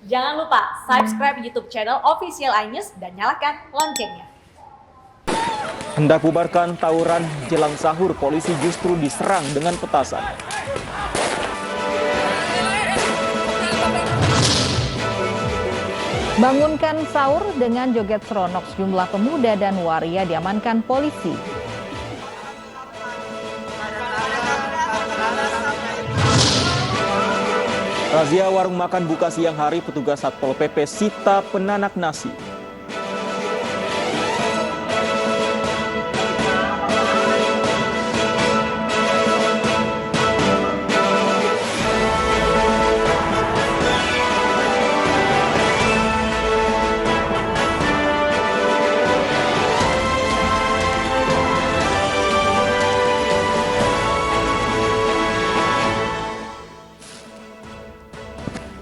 Jangan lupa subscribe YouTube channel Official iNews dan nyalakan loncengnya. Hendak bubarkan tawuran jelang sahur, polisi justru diserang dengan petasan. Bangunkan sahur dengan joget seronok, sejumlah pemuda dan waria diamankan polisi. Razia warung makan buka siang hari, petugas Satpol PP sita penanak nasi.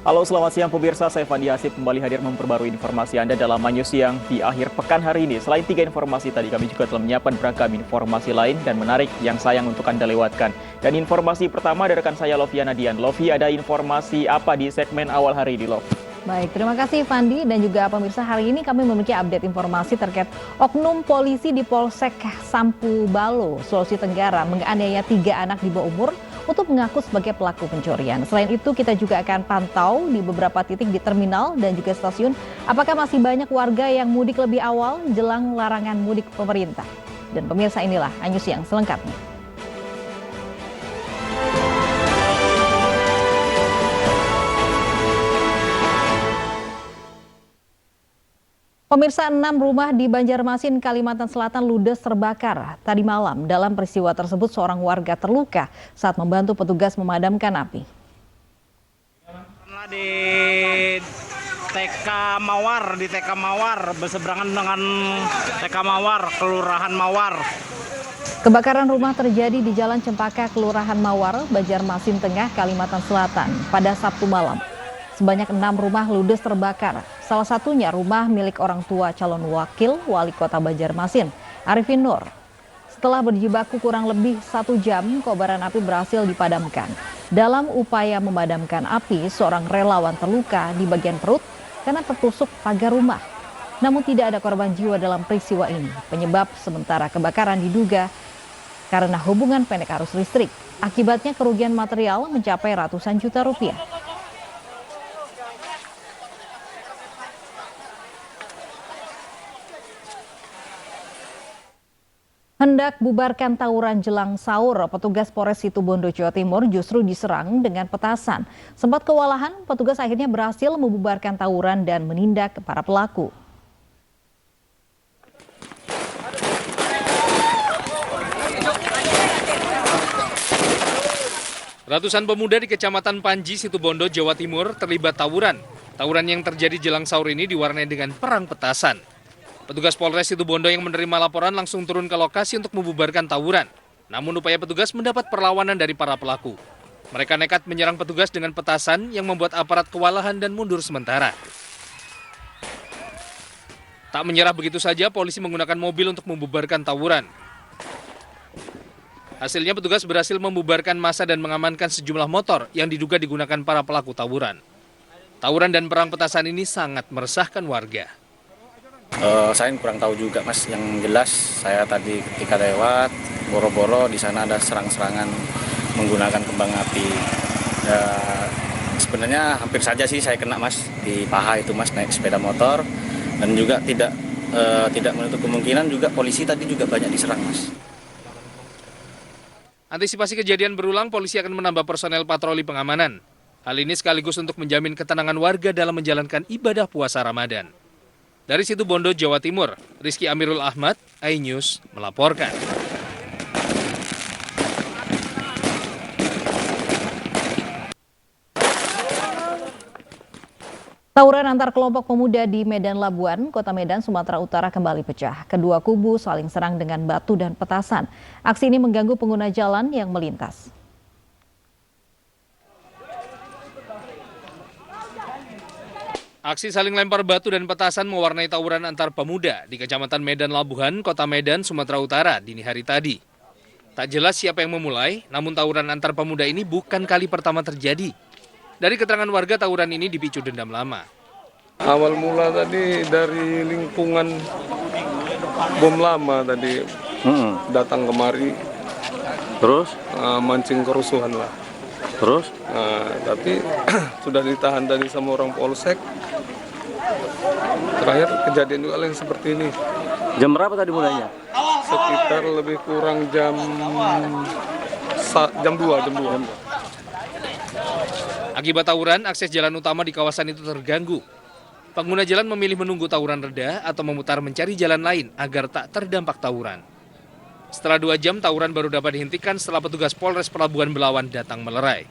Halo, selamat siang pemirsa, saya Fandi Hasib kembali hadir memperbarui informasi Anda dalam iNews Siang di akhir pekan hari ini. Selain 3 informasi tadi, kami juga telah menyiapkan beragam informasi lain dan menarik yang sayang untuk Anda lewatkan. Dan informasi pertama dari rekan saya Loviana Dian. Lovi, ada informasi apa di segmen awal hari ini, Lov? Baik, terima kasih Fandi dan juga pemirsa. Hari ini kami memiliki update informasi terkait oknum polisi di Polsek Sampu Balo, Sulawesi Tenggara menganiaya 3 anak di bawah umur untuk mengaku sebagai pelaku pencurian. Selain itu, kita juga akan pantau di beberapa titik di terminal dan juga stasiun apakah masih banyak warga yang mudik lebih awal jelang larangan mudik pemerintah. Dan pemirsa, inilah iNews Siang selengkapnya. Pemirsa, 6 rumah di Banjarmasin, Kalimantan Selatan ludes terbakar tadi malam. Dalam peristiwa tersebut, seorang warga terluka saat membantu petugas memadamkan api. Di TK Mawar, berseberangan dengan TK Mawar, Kelurahan Mawar. Kebakaran rumah terjadi di Jalan Cempaka, Kelurahan Mawar, Banjarmasin Tengah, Kalimantan Selatan pada Sabtu malam. Sebanyak 6 rumah ludes terbakar. Salah satunya rumah milik orang tua calon wakil wali kota Banjarmasin, Arifin Nur. Setelah berjibaku kurang lebih 1 jam, kobaran api berhasil dipadamkan. Dalam upaya memadamkan api, seorang relawan terluka di bagian perut karena tertusuk pagar rumah. Namun tidak ada korban jiwa dalam peristiwa ini. Penyebab sementara kebakaran diduga karena hubungan pendek arus listrik. Akibatnya kerugian material mencapai ratusan juta rupiah. Hendak bubarkan tawuran jelang sahur, petugas Polres Situbondo, Jawa Timur justru diserang dengan petasan. Sempat kewalahan, petugas akhirnya berhasil membubarkan tawuran dan menindak para pelaku. Ratusan pemuda di Kecamatan Panji, Situbondo, Jawa Timur terlibat tawuran. Tawuran yang terjadi jelang sahur ini diwarnai dengan perang petasan. Petugas Polres Situbondo yang menerima laporan langsung turun ke lokasi untuk membubarkan tawuran. Namun upaya petugas mendapat perlawanan dari para pelaku. Mereka nekat menyerang petugas dengan petasan yang membuat aparat kewalahan dan mundur sementara. Tak menyerah begitu saja, polisi menggunakan mobil untuk membubarkan tawuran. Hasilnya petugas berhasil membubarkan massa dan mengamankan sejumlah motor yang diduga digunakan para pelaku tawuran. Tawuran dan perang petasan ini sangat meresahkan warga. Saya kurang tahu juga mas, yang jelas saya tadi ketika lewat boro-boro di sana ada serang-serangan menggunakan kembang api. Sebenarnya hampir saja sih saya kena mas di paha itu mas, naik sepeda motor, dan juga tidak menutup kemungkinan juga polisi tadi juga banyak diserang mas. Antisipasi kejadian berulang, polisi akan menambah personel patroli pengamanan. Hal ini sekaligus untuk menjamin ketenangan warga dalam menjalankan ibadah puasa Ramadan. Dari Situbondo, Jawa Timur, Rizky Amirul Ahmad, iNews melaporkan. Tawuran antar kelompok pemuda di Medan Labuan, Kota Medan, Sumatera Utara kembali pecah. Kedua kubu saling serang dengan batu dan petasan. Aksi ini mengganggu pengguna jalan yang melintas. Aksi saling lempar batu dan petasan mewarnai tawuran antar pemuda di Kecamatan Medan Labuhan, Kota Medan, Sumatera Utara dini hari tadi. Tak jelas siapa yang memulai, namun tawuran antar pemuda ini bukan kali pertama terjadi. Dari keterangan warga, tawuran ini dipicu dendam lama. Awal mula tadi dari lingkungan bom lama tadi datang kemari, Terus? mancing kerusuhan lah. Terus? Tapi sudah ditahan tadi sama orang polsek. Terakhir kejadian juga yang seperti ini. Jam berapa tadi mulainya? Sekitar lebih kurang jam 2. Akibat tawuran, akses jalan utama di kawasan itu terganggu. Pengguna jalan memilih menunggu tawuran reda atau memutar mencari jalan lain agar tak terdampak tawuran. Setelah 2 jam, tawuran baru dapat dihentikan setelah petugas Polres Pelabuhan Belawan datang melerai.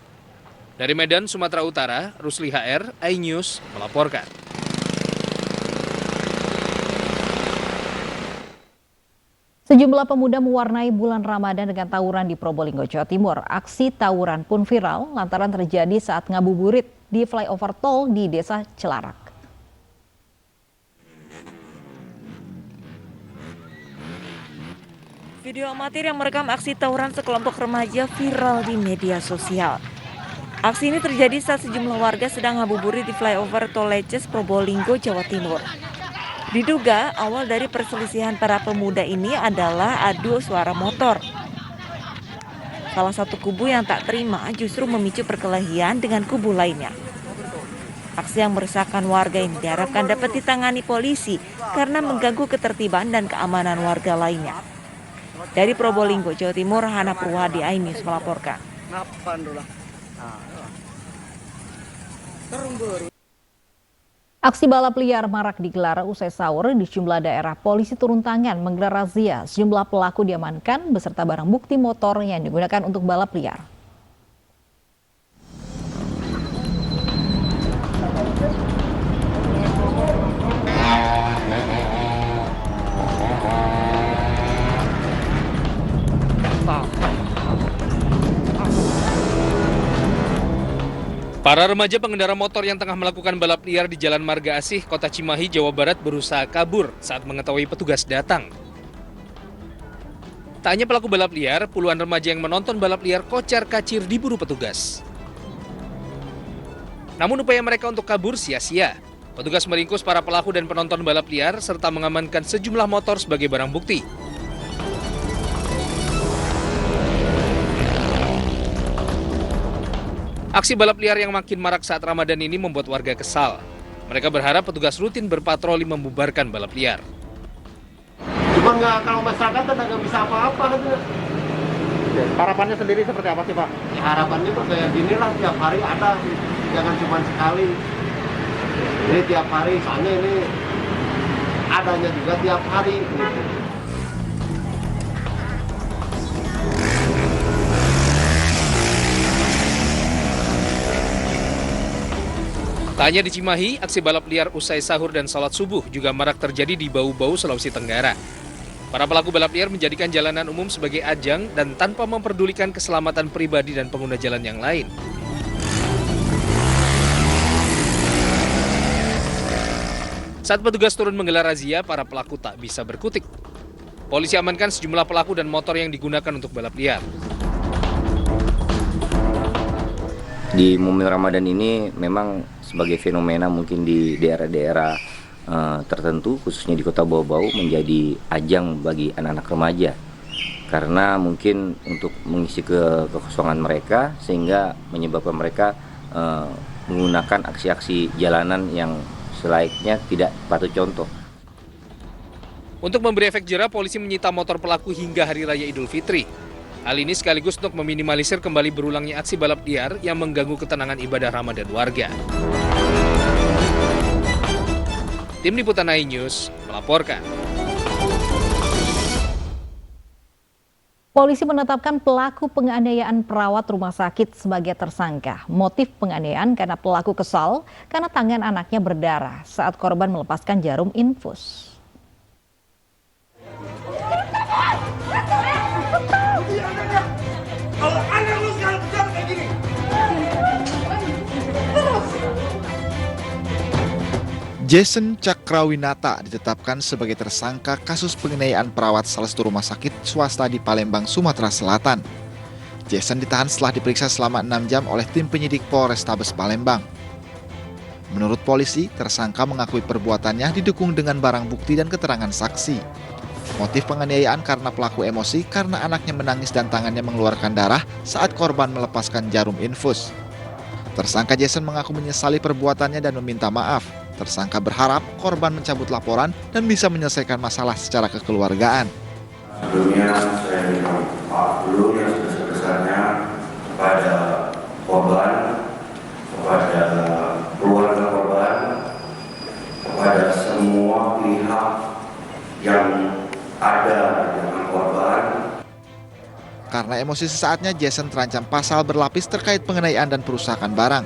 Dari Medan, Sumatera Utara, Rusli HR, iNews melaporkan. Sejumlah pemuda mewarnai bulan Ramadan dengan tawuran di Probolinggo, Jawa Timur. Aksi tawuran pun viral lantaran terjadi saat ngabuburit di flyover tol di Desa Celarak. Video amatir yang merekam aksi tawuran sekelompok remaja viral di media sosial. Aksi ini terjadi saat sejumlah warga sedang ngabuburit di flyover tol Leces, Probolinggo, Jawa Timur. Diduga awal dari perselisihan para pemuda ini adalah adu suara motor. Salah satu kubu yang tak terima justru memicu perkelahian dengan kubu lainnya. Aksi yang meresahkan warga ini diharapkan dapat ditangani polisi karena mengganggu ketertiban dan keamanan warga lainnya. Dari Probolinggo, Jawa Timur, Hana Purwadi, iNews melaporkan. Aksi balap liar marak digelar usai sahur di sejumlah daerah. Polisi turun tangan menggelar razia. Sejumlah pelaku diamankan beserta barang bukti motor yang digunakan untuk balap liar. Para remaja pengendara motor yang tengah melakukan balap liar di Jalan Marga Asih, Kota Cimahi, Jawa Barat berusaha kabur saat mengetahui petugas datang. Tak hanya pelaku balap liar, puluhan remaja yang menonton balap liar kocar-kacir diburu petugas. Namun upaya mereka untuk kabur sia-sia. Petugas meringkus para pelaku dan penonton balap liar serta mengamankan sejumlah motor sebagai barang bukti. Aksi balap liar yang makin marak saat Ramadan ini membuat warga kesal. Mereka berharap petugas rutin berpatroli membubarkan balap liar. Cuma kalau masyarakat nggak bisa apa-apa. Harapannya sendiri seperti apa sih Pak? Ya, harapannya tuh kayak gini lah, tiap hari ada, jangan cuma sekali. Ini tiap hari, soalnya ini adanya juga tiap hari. Gitu. Tak hanya di Cimahi, aksi balap liar usai sahur dan salat subuh juga marak terjadi di Bau-Bau, Sulawesi Tenggara. Para pelaku balap liar menjadikan jalanan umum sebagai ajang dan tanpa memperdulikan keselamatan pribadi dan pengguna jalan yang lain. Saat petugas turun menggelar razia, para pelaku tak bisa berkutik. Polisi amankan sejumlah pelaku dan motor yang digunakan untuk balap liar. Di momen Ramadan ini memang sebagai fenomena mungkin di daerah-daerah tertentu, khususnya di Kota Bau-Bau, menjadi ajang bagi anak-anak remaja. Karena mungkin untuk mengisi kekosongan mereka, sehingga menyebabkan mereka menggunakan aksi-aksi jalanan yang selayaknya tidak patut contoh. Untuk memberi efek jera, polisi menyita motor pelaku hingga Hari Raya Idul Fitri. Hal ini sekaligus untuk meminimalisir kembali berulangnya aksi balap liar yang mengganggu ketenangan ibadah Ramadan warga. Tim Liputan iNews melaporkan. Polisi menetapkan pelaku penganiayaan perawat rumah sakit sebagai tersangka. Motif penganiayaan karena pelaku kesal karena tangan anaknya berdarah saat korban melepaskan jarum infus. Jason Cakrawinata ditetapkan sebagai tersangka kasus penganiayaan perawat salah satu rumah sakit swasta di Palembang, Sumatera Selatan. Jason ditahan setelah diperiksa selama 6 jam oleh tim penyidik Polrestabes Palembang. Menurut polisi, tersangka mengakui perbuatannya didukung dengan barang bukti dan keterangan saksi. Motif penganiayaan karena pelaku emosi karena anaknya menangis dan tangannya mengeluarkan darah saat korban melepaskan jarum infus. Tersangka Jason mengaku menyesali perbuatannya dan meminta maaf. Tersangka berharap korban mencabut laporan dan bisa menyelesaikan masalah secara kekeluargaan. Sebelumnya saya minta maaf dulu yang sebesar-besarnya kepada korban, kepada keluarga korban, kepada semua pihak yang ada dengan korban. Karena emosi sesaatnya, Jason terancam pasal berlapis terkait penganiayaan dan perusakan barang.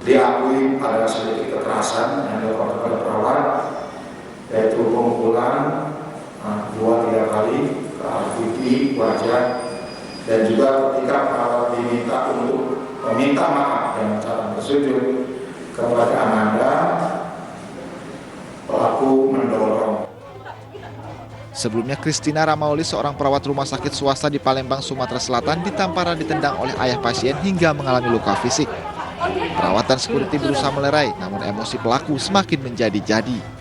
Diakui ada sedikit kekerasan yang dilakukan kepada perawat, yaitu pemukulan 2-3 kali ke arah pipi, wajah, dan juga ketika perawat diminta untuk meminta maaf dengan cara bersujud kepada Ananda, pelaku mendorong. Sebelumnya, Christina Ramauli, seorang perawat rumah sakit swasta di Palembang, Sumatera Selatan, ditampar dan ditendang oleh ayah pasien hingga mengalami luka fisik. Perawat dan security berusaha melerai, namun emosi pelaku semakin menjadi-jadi.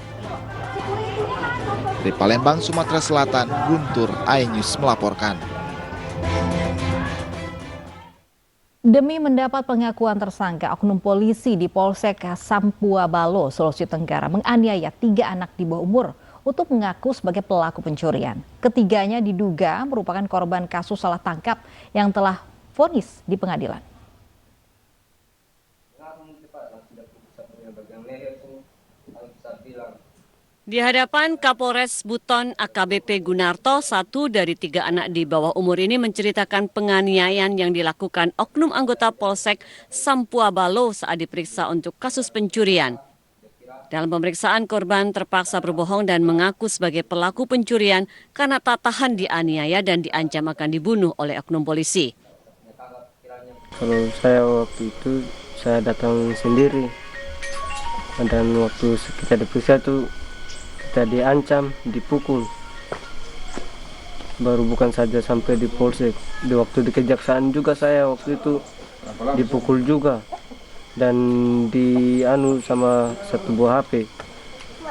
Dari Palembang, Sumatera Selatan, Guntur, iNews melaporkan. Demi mendapat pengakuan tersangka, oknum polisi di Polsek Sampua Balo, Sulawesi Tenggara menganiaya 3 anak di bawah umur untuk mengaku sebagai pelaku pencurian. Ketiganya diduga merupakan korban kasus salah tangkap yang telah vonis di pengadilan. Di hadapan Kapolres Buton AKBP Gunarto, 1 dari 3 anak di bawah umur ini menceritakan penganiayaan yang dilakukan oknum anggota Polsek Sampua Balo saat diperiksa untuk kasus pencurian. Dalam pemeriksaan, korban terpaksa berbohong dan mengaku sebagai pelaku pencurian karena tak tahan dianiaya dan diancam akan dibunuh oleh oknum polisi. Kalau saya waktu itu, saya datang sendiri. Dan waktu kita diperiksa itu, kita diancam, dipukul. Baru bukan saja sampai di polsek, di waktu di kejaksaan juga saya waktu itu dipukul juga. Dan dianu sama 1 buah HP.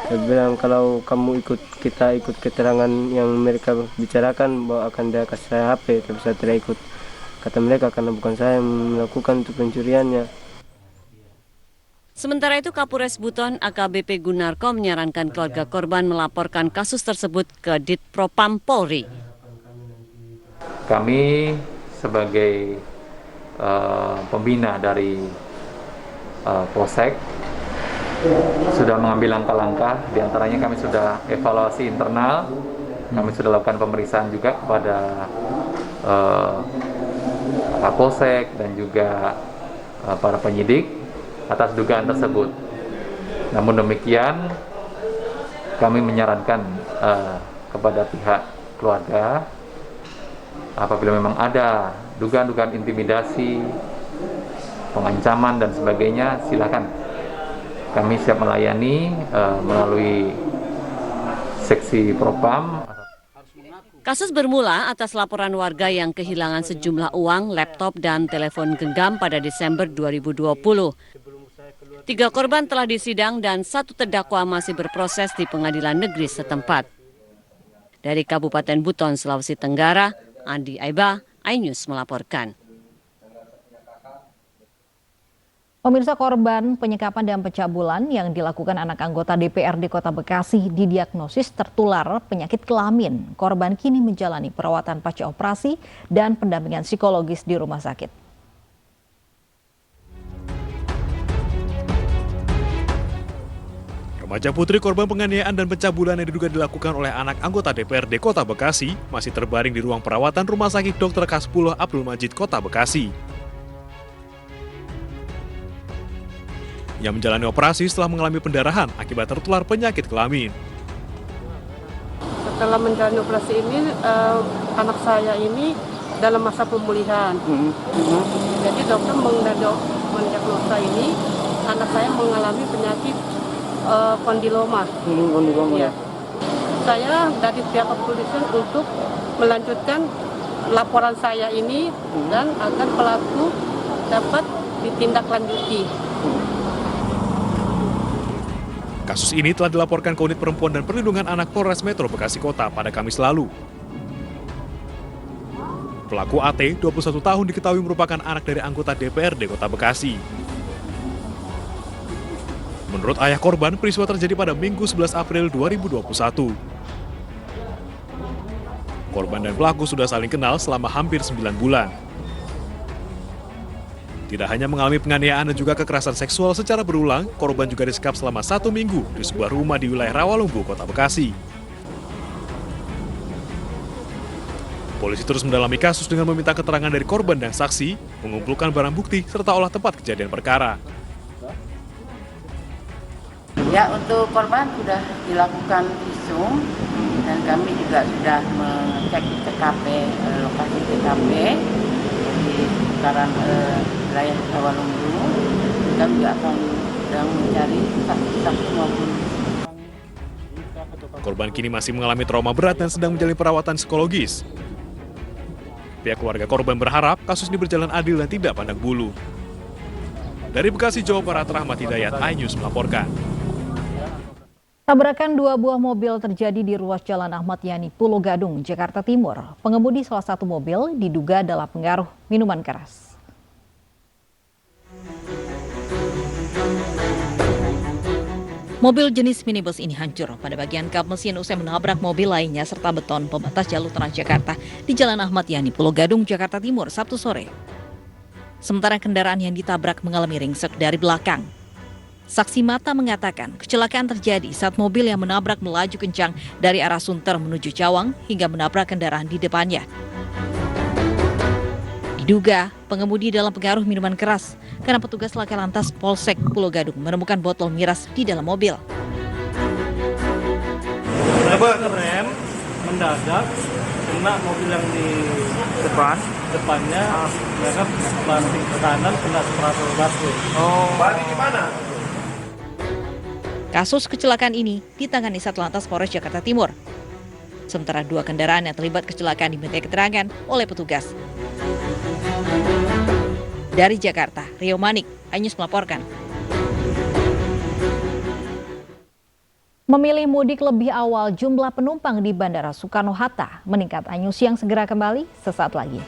Saya bilang kalau kamu kita ikut keterangan yang mereka bicarakan bahwa akan dia kasih saya HP, tapi saya tidak ikut. Kata mereka karena bukan saya yang melakukan untuk pencuriannya. Sementara itu, Kapolres Buton AKBP Gunarko menyarankan keluarga korban melaporkan kasus tersebut ke Ditpropam Polri. Kami sebagai pembina dari Polsek sudah mengambil langkah-langkah, diantaranya kami sudah evaluasi internal, kami sudah lakukan pemeriksaan juga kepada Polsek dan juga para penyidik atas dugaan tersebut. Namun demikian, kami menyarankan kepada pihak keluarga, apabila memang ada dugaan-dugaan intimidasi, pengancaman dan sebagainya, silakan. Kami siap melayani melalui seksi Propam. Kasus bermula atas laporan warga yang kehilangan sejumlah uang, laptop, dan telepon genggam pada Desember 2020. 3 korban telah disidang dan 1 terdakwa masih berproses di pengadilan negeri setempat. Dari Kabupaten Buton, Sulawesi Tenggara, Andi Aiba, iNews melaporkan. Pemirsa, korban penyekapan dan pencabulan yang dilakukan anak anggota DPRD Kota Bekasi didiagnosis tertular penyakit kelamin. Korban kini menjalani perawatan pasca operasi dan pendampingan psikologis di rumah sakit. Remaja putri korban penganiayaan dan pencabulan yang diduga dilakukan oleh anak anggota DPRD Kota Bekasi masih terbaring di ruang perawatan Rumah Sakit Dr. Kaspuloh Abdul Majid Kota Bekasi. Yang menjalani operasi setelah mengalami pendarahan akibat tertular penyakit kelamin. Setelah menjalani operasi ini, anak saya ini dalam masa pemulihan. Jadi dokter mendiagnosa ini, anak saya mengalami penyakit kondiloma. Kondiloma. Ya. Saya dari pihak kepolisian untuk melanjutkan laporan saya ini dan agar pelaku dapat ditindaklanjuti. Kasus ini telah dilaporkan ke Unit Perempuan dan Perlindungan Anak Polres Metro Bekasi Kota pada Kamis lalu. Pelaku AT, 21 tahun, diketahui merupakan anak dari anggota DPRD Kota Bekasi. Menurut ayah korban, peristiwa terjadi pada Minggu 11 April 2021. Korban dan pelaku sudah saling kenal selama hampir 9 bulan. Tidak hanya mengalami penganiayaan dan juga kekerasan seksual secara berulang, korban juga disekap selama 1 minggu di sebuah rumah di wilayah Rawalumbu, Kota Bekasi. Polisi terus mendalami kasus dengan meminta keterangan dari korban dan saksi, mengumpulkan barang bukti, serta olah tempat kejadian perkara. Ya, untuk korban sudah dilakukan visum dan kami juga sudah mengecek TKP, lokasi TKP di sekitaran wilayah Rawalumbu. Kami juga akan sedang mencari saksi-saksi maupun. Korban kini masih mengalami trauma berat dan sedang menjalani perawatan psikologis. Pihak keluarga korban berharap kasus ini berjalan adil dan tidak pandang bulu. Dari Bekasi, Jawa Barat, Rahmat Hidayat, iNews melaporkan. Tabrakan 2 buah mobil terjadi di ruas Jalan Ahmad Yani, Pulau Gadung, Jakarta Timur. Pengemudi salah satu mobil diduga adalah pengaruh minuman keras. Mobil jenis minibus ini hancur pada bagian kap mesin usai menabrak mobil lainnya serta beton pembatas jalur Transjakarta di Jalan Ahmad Yani, Pulau Gadung, Jakarta Timur, Sabtu sore. Sementara kendaraan yang ditabrak mengalami ringsek dari belakang. Saksi mata mengatakan kecelakaan terjadi saat mobil yang menabrak melaju kencang dari arah Sunter menuju Cawang hingga menabrak kendaraan di depannya. Diduga pengemudi dalam pengaruh minuman keras karena petugas laka lantas Polsek Pulau Gadung menemukan botol miras di dalam mobil. Rem mendadak kena mobil yang di depannya mereka banting ke kanan kena separator busway. Balik gimana? Kasus kecelakaan ini ditangani Satlantas Polres Jakarta Timur. Sementara 2 kendaraan yang terlibat kecelakaan dimintai keterangan oleh petugas. Dari Jakarta, Rio Manik, iNews melaporkan. Memilih mudik lebih awal, jumlah penumpang di Bandara Soekarno-Hatta meningkat. iNews yang segera kembali sesaat lagi.